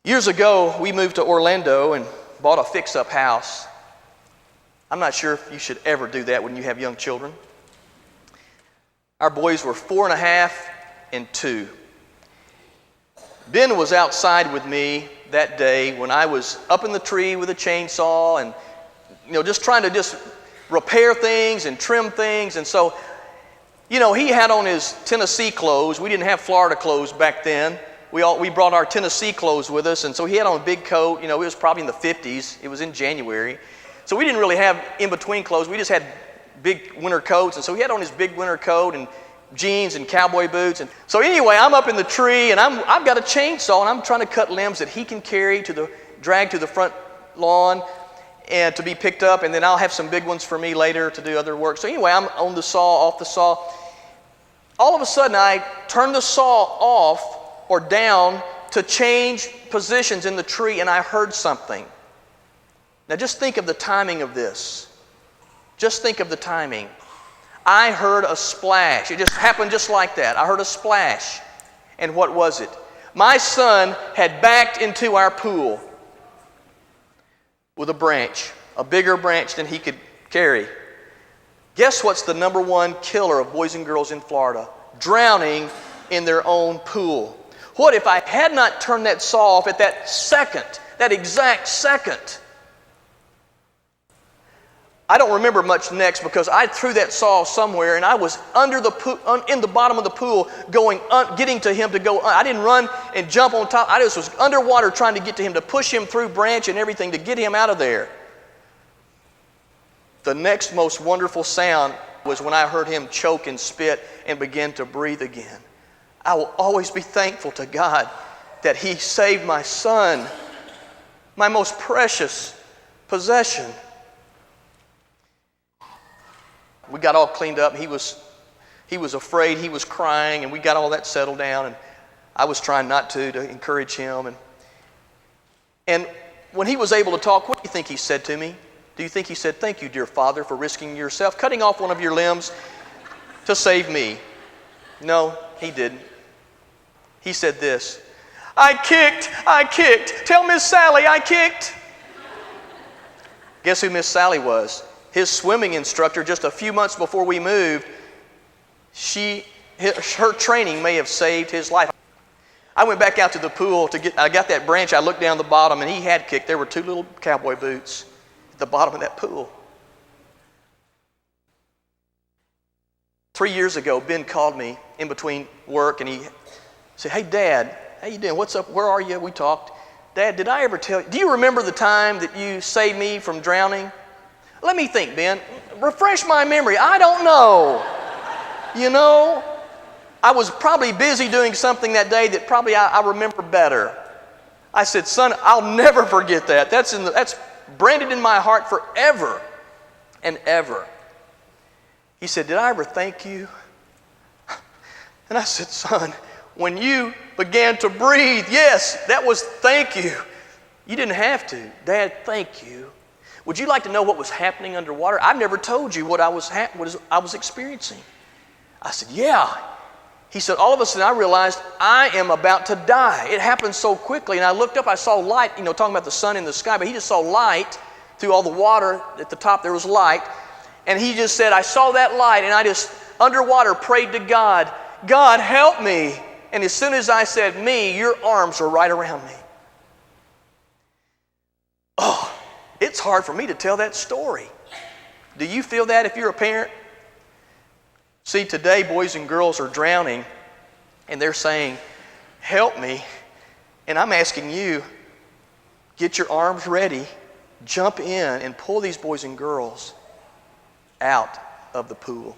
Years ago, we moved to Orlando and bought a fix-up house. I'm not sure if you should ever do that when you have young children. Our boys were 4.5 and 2. Ben was outside with me that day when I was up in the tree with a chainsaw and just trying to just repair things and trim things. And so, he had on his Tennessee clothes. We didn't have Florida clothes back then. We brought our Tennessee clothes with us, and so he had on a big coat. It was probably in the 50s. It was in January. So we didn't really have in-between clothes. We just had big winter coats, and so he had on his big winter coat and jeans and cowboy boots. And so anyway, I'm up in the tree, and I've got a chainsaw, and I'm trying to cut limbs that he can carry drag to the front lawn and to be picked up, and then I'll have some big ones for me later to do other work. So anyway, I'm on the saw, off the saw. All of a sudden, I turn the saw off or down to change positions in the tree, and I heard something. Now just think of the timing of this. Just think of the timing. I heard a splash. It just happened just like that. I heard a splash. And what was it? My son had backed into our pool with a branch, a bigger branch than he could carry. Guess what's the number one killer of boys and girls in Florida? Drowning in their own pool. What if I had not turned that saw off at that second, that exact second? I don't remember much next because I threw that saw somewhere and I was under the in the bottom of the pool getting to him to go. I didn't run and jump on top. I just was underwater trying to get to him, to push him through branch and everything to get him out of there. The next most wonderful sound was when I heard him choke and spit and begin to breathe again. I will always be thankful to God that He saved my son, my most precious possession. We got all cleaned up. He was afraid. He was crying, and we got all that settled down. And I was trying not to encourage him. And when he was able to talk, what do you think he said to me? Do you think he said, "Thank you, dear Father, for risking yourself, cutting off one of your limbs to save me"? No, he didn't. He said this: I kicked. Tell Miss Sally I kicked. Guess who Miss Sally was? His swimming instructor just a few months before we moved. Her training may have saved his life. I went back out to the pool I got that branch. I looked down the bottom and he had kicked. There were 2 little cowboy boots at the bottom of that pool. 3 years ago, Ben called me in between work and he said, "Hey, Dad, how you doing? What's up? Where are you?" We talked. "Dad, did I ever tell you? Do you remember the time that you saved me from drowning?" "Let me think, Ben. Refresh my memory. I don't know. I was probably busy doing something that day that probably I remember better." I said, "Son, I'll never forget that. That's branded in my heart forever and ever." He said, "Did I ever thank you?" And I said, "Son, when you began to breathe, yes, that was thank you. You didn't have to. Dad, thank you. Would you like to know what was happening underwater? I've never told you what I was experiencing." I said, "Yeah." He said, "All of a sudden I realized I am about to die. It happened so quickly, and I looked up, I saw light," talking about the sun in the sky, but he just saw light through all the water. At the top there was light. And he just said, "I saw that light, and I just, underwater, prayed to God, 'God, help me.' And as soon as I said me, your arms were right around me." Oh, it's hard for me to tell that story. Do you feel that if you're a parent? See, today boys and girls are drowning, and they're saying, "Help me." And I'm asking you, get your arms ready, jump in, and pull these boys and girls out of the pool.